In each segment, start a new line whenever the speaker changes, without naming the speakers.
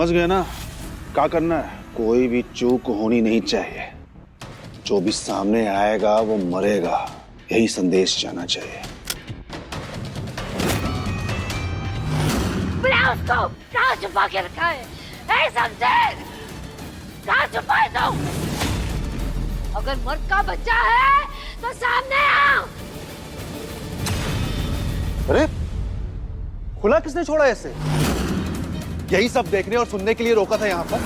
समझ गए ना क्या करना है? कोई भी चूक होनी नहीं चाहिए। जो भी सामने आएगा वो मरेगा, यही संदेश जाना चाहिए।
बुलाओ उसको। कहाँ छुपा के रखा है? शमशेर, कहाँ छुपा है तुम? अगर मर्द का बच्चा है तो सामने आओ।
अरे खुला किसने छोड़ा ऐसे? यही सब देखने और सुनने के लिए रोका था यहाँ पर।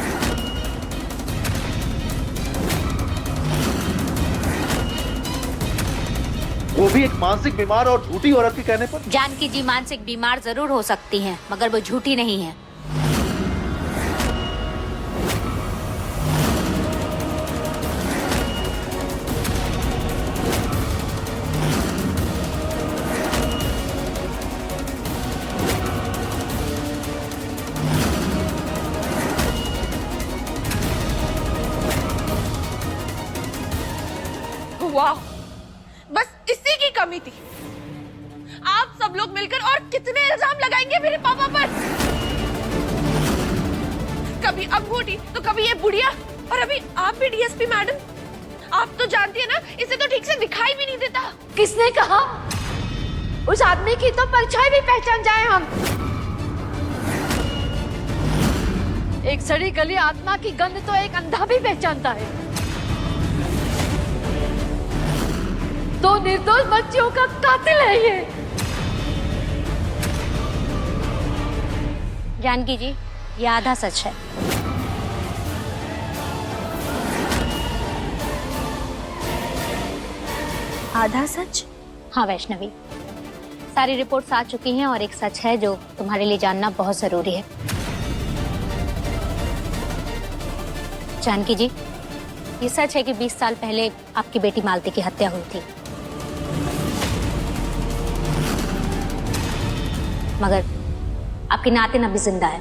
वो भी एक मानसिक बीमार और झूठी औरत के कहने पर।
जानकी जी मानसिक बीमार जरूर हो सकती हैं, मगर वो झूठी नहीं है।
वाह, बस इसी की कमी थी। आप सब लोग मिलकर और कितने इल्जाम लगाएंगे मेरे पापा पर? कभी अंगूठी तो कभी ये बुढ़िया, और अभी आप भी डीएसपी मैडम। आप तो जानती है ना, इसे तो ठीक से दिखाई भी नहीं देता।
किसने कहा? उस आदमी की तो परछाई भी पहचान जाए हम। एक सड़ी गली आत्मा की गंध तो एक अंधा भी पहचानता है। तो निर्दोष बच्चियों का कातिल है ये।
जानकी जी, ये आधा सच है।
आधा सच?
हाँ वैष्णवी, सारी रिपोर्ट्स आ चुकी हैं और एक सच है जो तुम्हारे लिए जानना बहुत जरूरी है। जानकी जी, ये सच है कि 20 साल पहले आपकी बेटी मालती की हत्या हुई थी, मगर आपकी नातिन अभी जिंदा है।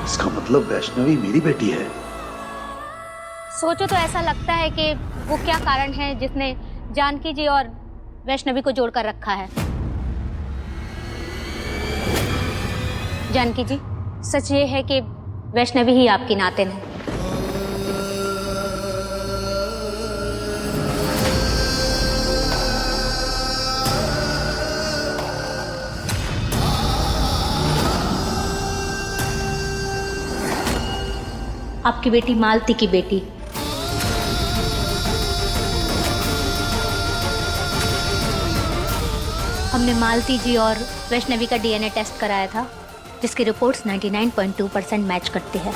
इसका मतलब वैष्णवी मेरी बेटी है।
सोचो तो ऐसा लगता है कि वो क्या कारण है जिसने जानकी जी और वैष्णवी को जोड़कर रखा है। जानकी जी, सच ये है कि वैष्णवी ही आपकी नातिन है। आपकी बेटी मालती की बेटी। हमने मालती जी और वैष्णवी का डीएनए टेस्ट कराया था, जिसकी रिपोर्ट्स 99.2% मैच करती है।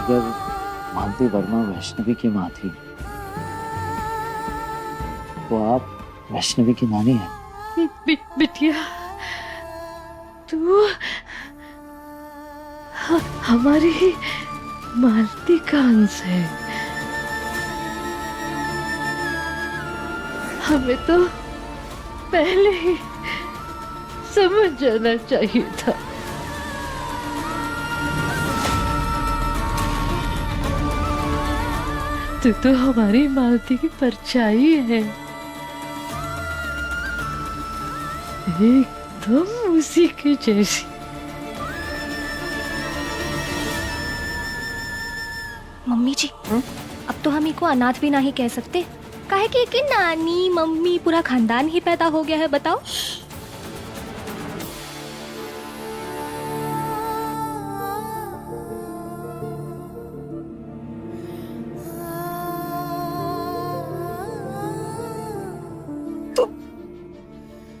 अगर मालती वर्मा वैष्णवी की माँ थी तो आप वैष्णवी की नानी हैं।
बिटिया, तू हमारी मालती का अंश है। हमें तो पहले ही समझ जाना चाहिए था। तू तो हमारी मालती की परछाई है, एकदम उसी के जैसी।
मम्मी जी, अब तो हम इको अनाथ भी नहीं कह सकते। काहे कि नानी मम्मी पूरा खानदान ही पैदा हो गया है, बताओ।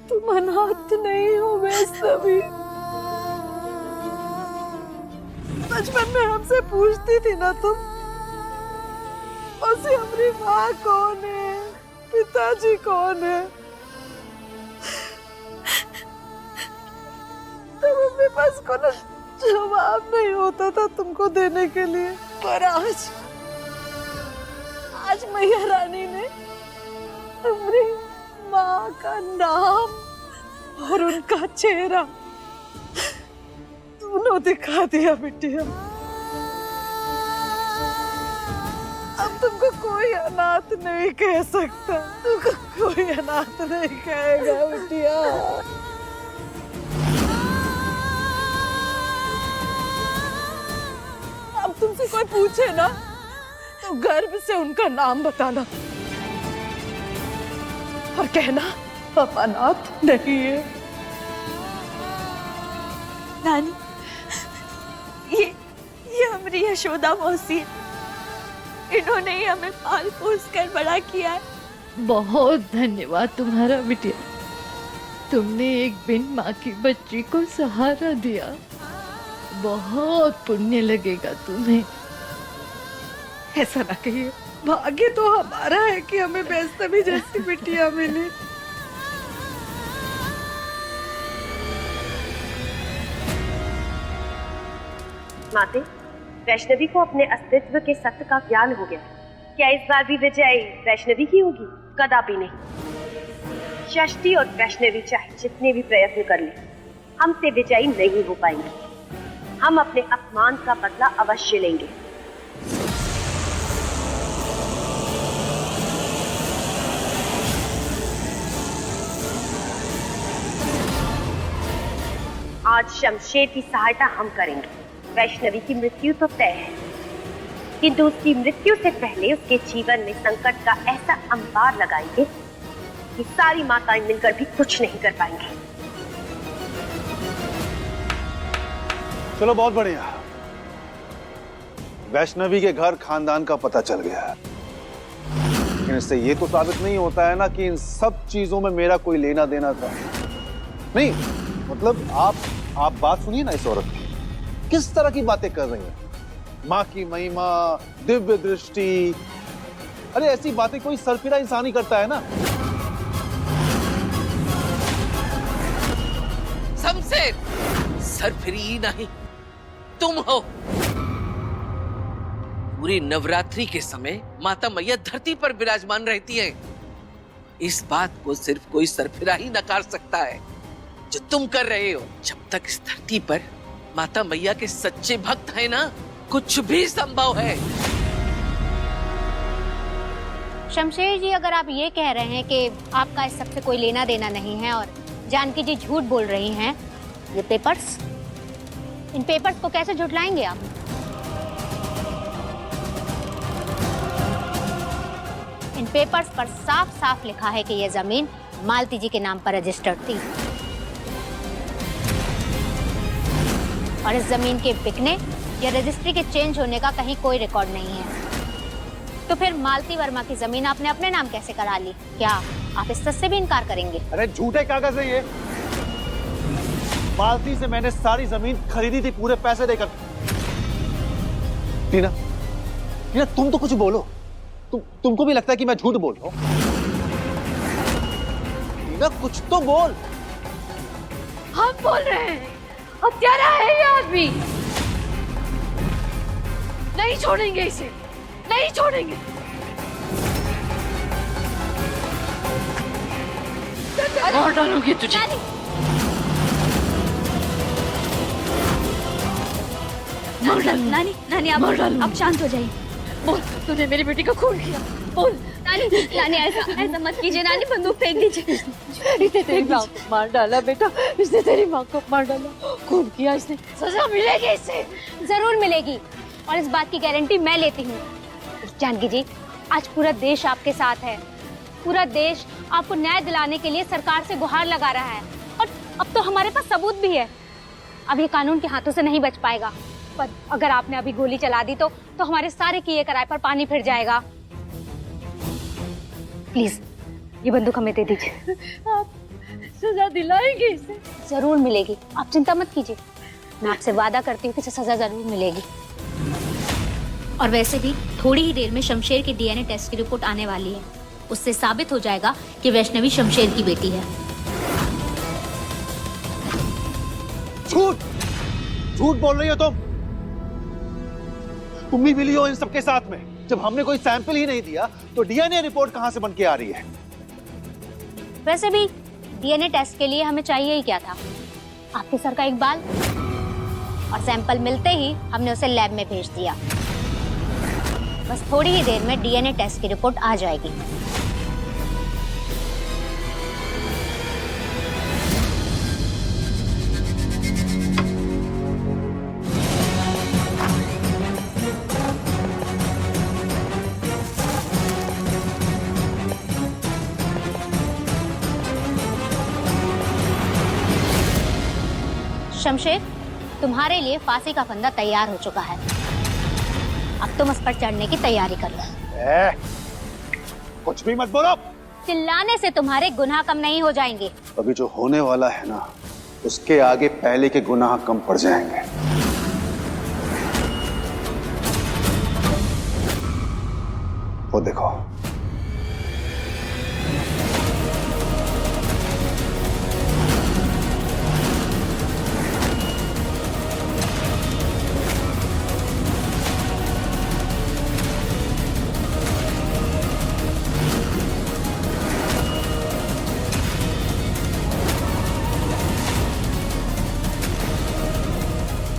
तुम अनाथ नहीं हो वैष्णवी। बचपन में हमसे पूछती थी ना तुम, उसे हमारी माँ कौन है, पिताजी कौन है, तब अपने पास को ना जवाब नहीं होता था तुमको देने के लिए। पर आज मैया रानी ने हमारी माँ का नाम और उनका चेहरा दोनों दिखा दिया बिटिया। अब तुमको कोई अनाथ नहीं कह सकता, तुमको कोई अनाथ नहीं कहेगा बिटिया। अब तुमसे कोई पूछे ना तो गर्व से उनका नाम बताना और कहना आप अनाथ नहीं है।
नानी, ये हमारी यशोदा मौसी है। इन्होंने ही हमें पाल पोस कर बड़ा किया है।
बहुत धन्यवाद तुम्हारा बिटिया, तुमने एक बिन माँ की बच्ची को सहारा दिया। बहुत पुण्य लगेगा तुम्हें।
ऐसा ना कहिए, भाग्य तो हमारा है कि हमें वैष्णवी जैसी बिटिया मिली।
माते, वैष्णवी को अपने अस्तित्व के सत्य का ज्ञान हो गया। क्या इस बार भी विजय वैष्णवी की होगी? कदापि नहीं। षष्ठी और वैष्णवी चाहे जितने भी प्रयत्न कर लें, हमसे विजयी नहीं हो पाएंगे। हम अपने अपमान का बदला अवश्य लेंगे। आज शमशेर की सहायता हम करेंगे। वैष्णवी की मृत्यु तो तय है, किंतु उसकी मृत्यु से पहले उसके जीवन में संकट का ऐसा अंबार लगाएंगे कि सारी माताएं मिलकर भी कुछ नहीं कर पाएंगे।
चलो बहुत बढ़िया, वैष्णवी के घर खानदान का पता चल गया। लेकिन इससे ये तो साबित नहीं होता है ना कि इन सब चीजों में मेरा कोई लेना देना था। नहीं मतलब आप बात सुनिए ना इस औरत की, किस तरह की बातें कर रही हैं। माँ की महिमा, दिव्य दृष्टि, अरे ऐसी बातें कोई सरफिरा इंसान ही करता है ना।
शमशेर सरफिरी नहीं, तुम हो। पूरी नवरात्रि के समय माता मैया धरती पर विराजमान रहती हैं। इस बात को सिर्फ कोई सरफिरा ही नकार सकता है जो तुम कर रहे हो। जब तक इस धरती पर माता मैया के सच्चे भक्त हैं ना, कुछ भी संभव है।
शमशेर जी, अगर आप ये कह रहे हैं कि आपका इस सबसे कोई लेना देना नहीं है और जानकी जी झूठ बोल रही हैं, ये पेपर्स, इन पेपर्स को कैसे झुटलाएंगे आप? इन पेपर्स पर साफ साफ लिखा है कि यह जमीन मालती जी के नाम पर रजिस्टर्ड थी और इस जमीन के बिकने या रजिस्ट्री के चेंज होने का कहीं कोई रिकॉर्ड नहीं है। तो फिर मालती वर्मा की जमीन आपने अपने नाम कैसे करा ली? क्या आप इस सच से भी इनकार करेंगे?
अरे झूठे कागज है ये। मालती से मैंने सारी जमीन खरीदी थी पूरे पैसे देकर। टीना, टीना तुम तो कुछ बोलो। तुमको भी लगता है कि मैं झूठ बोल रहा हूं? टीना कुछ तो बोल।
हम बोल रहे हैं, हत्यारा है ये आदमी। नहीं छोड़ेंगे इसे, नहीं छोड़ेंगे।
मार डालूंगी तुझे।
नानी, नानी आप शांत हो जाइए।
बोल, तूने मेरी बेटी को खून किया। बोल।
नानी, नानी ऐसा मत कीजिए। नानी बंदूक फेंक दीजिए।
इसने तेरी माँ को मार डाला बेटा, इसने तेरी माँ को मार डाला, खून किया इसने। सजा मिलेगी इससे।
जरूर मिलेगी। और इस बात की गारंटी मैं लेती हूँ। जानकी जी, आज पूरा देश आपके साथ है। पूरा देश आपको न्याय दिलाने के लिए सरकार से गुहार लगा रहा है और अब तो हमारे पास सबूत भी है। अब ये कानून के हाथों से नहीं बच पाएगा, पर अगर आपने अभी गोली चला दी तो हमारे सारे किए कराए पर पानी फिर जाएगा। प्लीज ये बंदूक हमें दे दीजिए।
आप सजा दिलाएंगे इसे?
जरूर मिलेगी, आप चिंता मत कीजिए। मैं आपसे वादा करती हूँ कि इसे सजा जरूर मिलेगी। और वैसे भी थोड़ी ही देर में शमशेर के डीएनए टेस्ट की रिपोर्ट आने वाली है। उससे साबित हो जाएगा कि वैष्णवी शमशेर की बेटी है।
झूठ झूठ बोल रही हो तुम भी मिली हो इन सबके साथ में। जब हमने कोई सैंपल ही नहीं दिया तो डीएनए रिपोर्ट कहां से बन के आ रही है?
वैसे भी डीएनए टेस्ट के लिए हमें चाहिए ही क्या था? आपके सर का एक बाल। और सैंपल मिलते ही हमने उसे लैब में भेज दिया। बस थोड़ी ही देर में डीएनए टेस्ट की रिपोर्ट आ जाएगी। शमशेर, तुम्हारे लिए फांसी का फंदा तैयार हो चुका है। अब तुम उस पर चढ़ने की तैयारी कर लो।
कुछ भी मत बोलो।
चिल्लाने से तुम्हारे गुनाह कम नहीं हो जाएंगे।
अभी जो होने वाला है ना, उसके आगे पहले के गुनाह कम पड़ जाएंगे। वो देखो,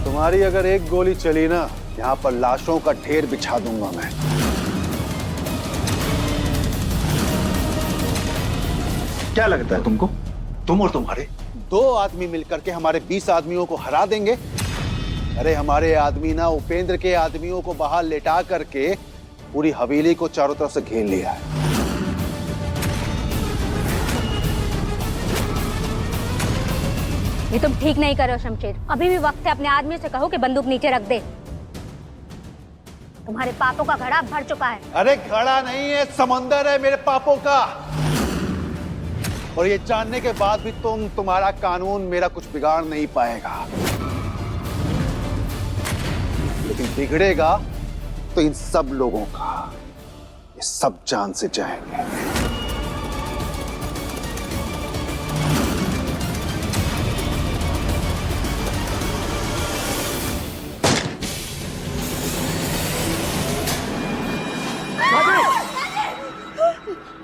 तुम्हारी अगर एक गोली चली ना, यहाँ पर लाशों का ढेर बिछा दूंगा मैं। क्या लगता है तुमको? तुम और तुम्हारे 2 आदमी मिलकर के हमारे 20 आदमियों को हरा देंगे? अरे हमारे आदमी ना उपेंद्र के आदमियों को बाहर लेटा करके पूरी हवेली को चारों तरफ से घेर लिया है।
ये तुम ठीक नहीं कर रहे हो शमशेर। अभी भी वक्त है, अपने आदमी से कहो कि बंदूक नीचे रख दे। तुम्हारे पापों का घड़ा भर चुका है।
अरे घड़ा नहीं है, समंदर है मेरे पापों का। और ये जानने के बाद भी तुम्हारा कानून मेरा कुछ बिगाड़ नहीं पाएगा। लेकिन बिगड़ेगा तो इन सब लोगों का। ये सब जान से जाएंगे।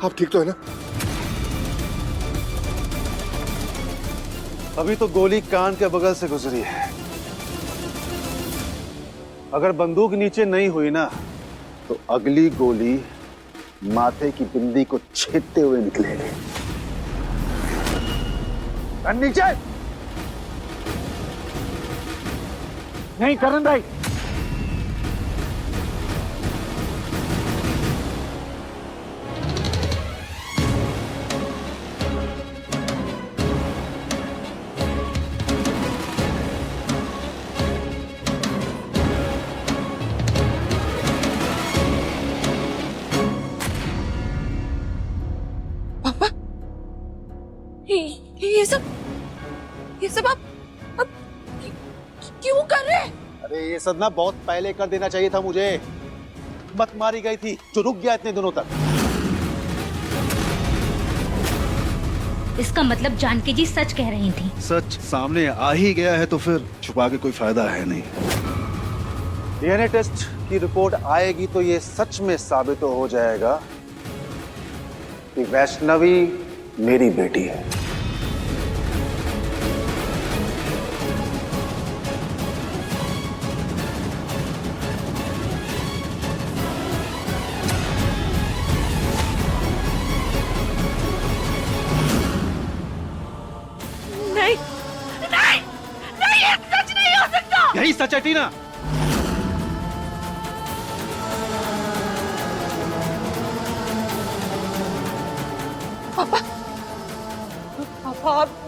आप ठीक तो है ना?
अभी तो गोली कान के बगल से गुजरी है। अगर बंदूक नीचे नहीं हुई ना, तो अगली गोली माथे की बिंदी को छेदते हुए निकलेगी। नीचे नहीं करण भाई।
ये सब आप क्यों कर रहे हैं?
अरे ये सब ना बहुत पहले कर देना चाहिए था मुझे। मत मारी गई थी जो रुक गया इतने दिनों तक।
इसका मतलब जानकी जी सच कह रही थी।
सच सामने आ ही गया है तो फिर छुपा के कोई फायदा है नहीं।
डीएनए टेस्ट की रिपोर्ट आएगी तो ये सच में साबित हो जाएगा कि वैष्णवी मेरी बेटी है।
नहीं, ये सच नहीं हो सकता।
यही सच है टीना।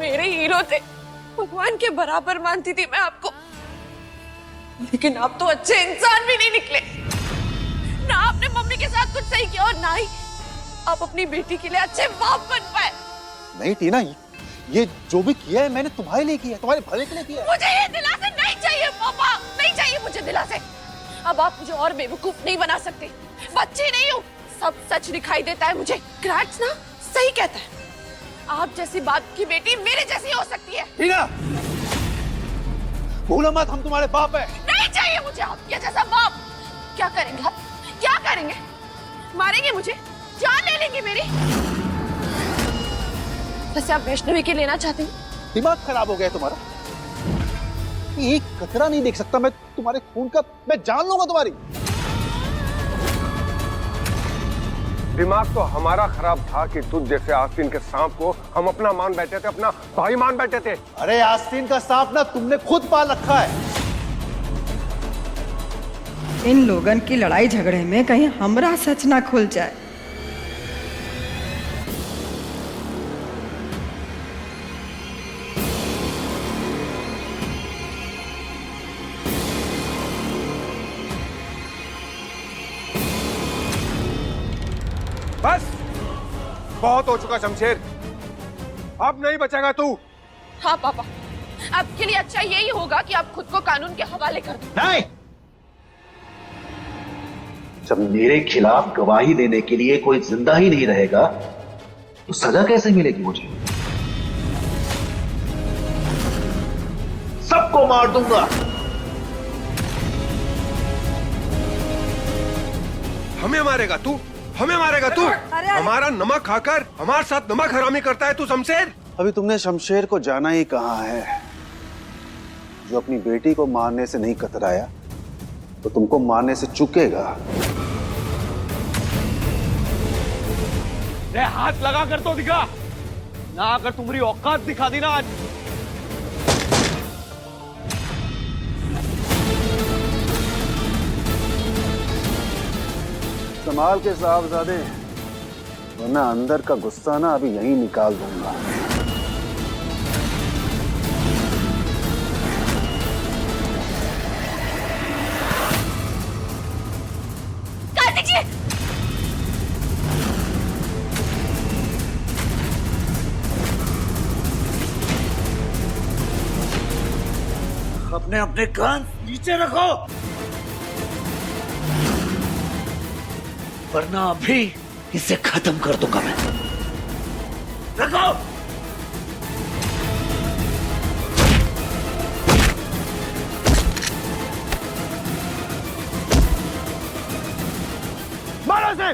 मेरे हीरो थे, भगवान के बराबर मानती थी मैं आपको, लेकिन आप तो अच्छे इंसान भी नहीं निकले। ना आपने मम्मी के साथ कुछ सही किया और ना ही आप अपनी बेटी के लिए अच्छे बाप बन पाए।
नहीं टीना, ये जो भी किया है मैंने तुम्हारे लिए किया है, तुम्हारे भले के लिए किया है।
मुझे ये दिलासे नहीं चाहिए पापा, नहीं चाहिए मुझे दिलासे। अब आप मुझे और बेवकूफ नहीं बना सकते, बच्ची नहीं हूँ, सब सच दिखाई देता है मुझे। क्रैक्स ना सही कहता है, आप जैसी बाप की बेटी मेरे जैसी हो सकती है।
टीना, भूलो मत हम तुम्हारे बाप है।
नहीं चाहिए मुझे आपके जैसा बाप। क्या करेंगे आप, क्या करेंगे? मारेंगे मुझे, जान ले लेंगे मेरी? वैसे आप वैष्णवी के लेना चाहते हैं?
दिमाग खराब हो गया है तुम्हारा? एक कतरा नहीं देख सकता मैं तुम्हारे खून का, मैं जान लूंगा तुम्हारी।
दिमाग तो हमारा खराब था कि तुझ जैसे आस्तीन के सांप को हम अपना मान बैठे थे, अपना भाई मान बैठे थे।
अरे आस्तीन का सांप ना तुमने खुद पाल रखा है।
इन लोगन की लड़ाई झगड़े में कहीं हमरा सच ना खुल जाए।
बस बहुत हो चुका शमशेर, अब नहीं बचेगा तू।
हाँ पापा, आपके लिए अच्छा यही होगा कि आप खुद को कानून के हवाले कर दो।
नहीं,
जब मेरे खिलाफ गवाही देने के लिए कोई जिंदा ही नहीं रहेगा तो सजा कैसे मिलेगी मुझे? सबको मार दूंगा।
हमें मारेगा तू, हमें मारेगा तू? हमारा नमक खाकर हमारे साथ नमक हरामी करता है तू शमशेर?
अभी तुमने शमशेर को जाना ही कहाँ है, जो अपनी बेटी को मारने से नहीं कतराया तो तुमको मारने से चुकेगा।
हाथ लगा कर तो दिखा ना, अगर तुम्हारी औकात दिखा दी ना आज।
संभाल के साहबजादे, वरना अंदर का गुस्सा ना अभी यहीं निकाल दूंगा।
कार्तिक जी!
अपने अपने कान नीचे रखो, वरना अभी इसे खत्म कर दूंगा मैं। रखो।
मारो से।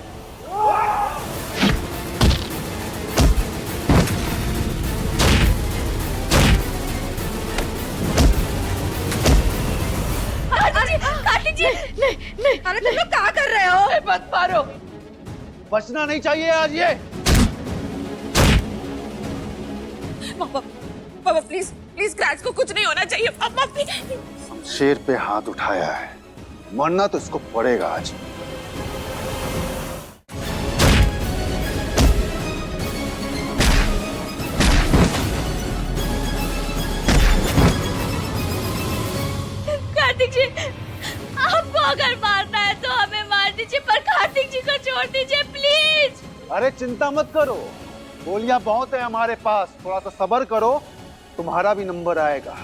कार्तिक जी! नहीं, नहीं, अरे तुम लोग क्या कर रहे हो? मत मारो।
बचना नहीं चाहिए आज ये।
पापा, पापा प्लीज, प्लीज क्रैक्स को कुछ नहीं होना चाहिए। पापा प्लीज।
शमशेर पे हाथ उठाया है, मरना तो इसको पड़ेगा आज।
कार्तिक जी, आपको अगर मारना है तो हमें मार दीजिए, पर कार्तिक जी को छोड़ दीजिए प्लीज।
अरे चिंता मत करो, गोलियां बहुत है हमारे पास, थोड़ा सा सब्र करो, तुम्हारा भी नंबर आएगा।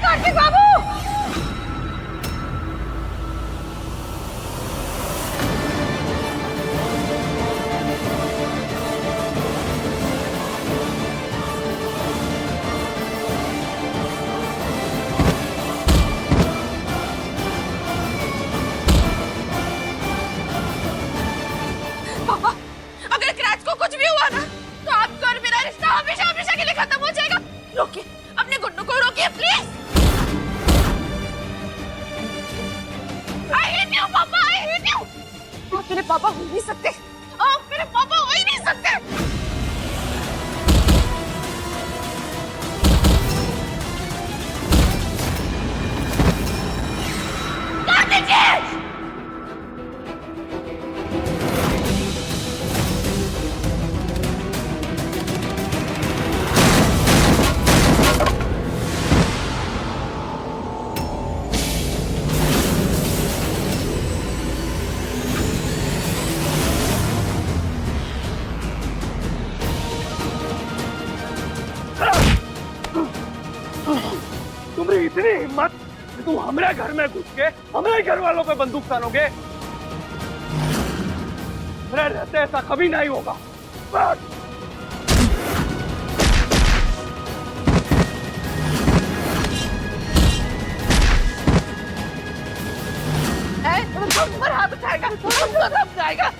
कार्तिक बाबू!
पापा, अगर क्रैक्स को कुछ भी हुआ ना, तो आपका और मेरा रिश्ता हमेशा हमेशा के लिए खत्म हो जाएगा। रोकिए, अपने गुंडों को रोकिए प्लीज। I hate you, पापा, I hate you। आप मेरे पापा हो नहीं सकते, आप मेरे पापा हो ही नहीं सकते।
हिम्मत कि तुम हमारे घर में घुस के हमारे घर वालों पे बंदूक तानोगे? मेरे रहते ऐसा कभी नहीं होगा।
तुम पर हाथ उठाएगा, तुम रब जाएगा।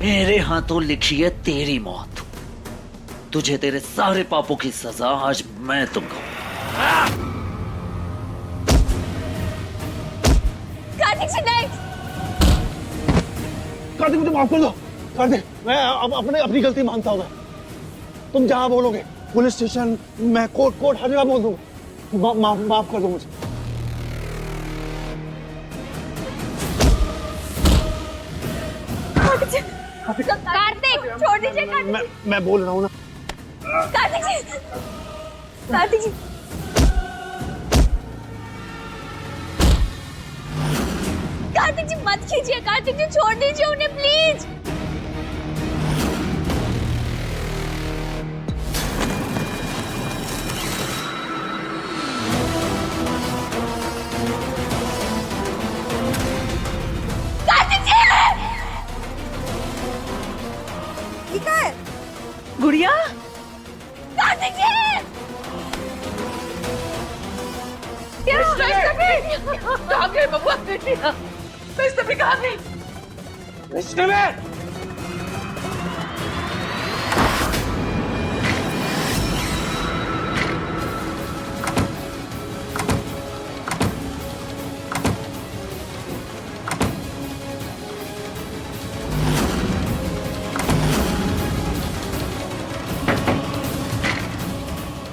मेरे हाथों लिखी है तेरी मौत। तुझे तेरे सारे पापों की सजा आज मैं दूंगा।
कार्तिक जी नहीं।
कार्तिक मुझे माफ कर दो। कार्तिक मैं अपनी गलती मानता हूँ। तुम जहाँ बोलोगे, पुलिस स्टेशन, मैं कोर्ट हर जगह बोल दूंगा। माफ कर दो मुझे।
कार्तिक छोड़ दीजिए। कार्तिक
मैं बोल रहा हूँ ना।
कार्तिक जी, कार्तिक जी, कार्तिक जी मत कीजिए। कार्तिक जी छोड़ दीजिए उन्हें प्लीज।
गुड़िया,
कार्तिक जी!
कहाँ गए बबुआ? वैष्णवी कहाँ गई?
वैष्णवी!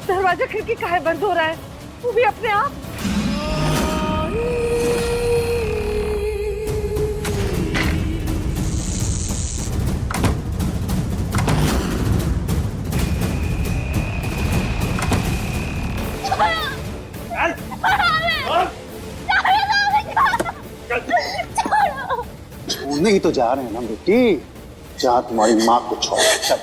दरवाजा खिड़की काहे बंद हो रहा है? वो भी अपने आप।
छोड़ने ही तो जा रहे हैं ना बेटी। जा तुम्हारी माँ को छोड़। चल।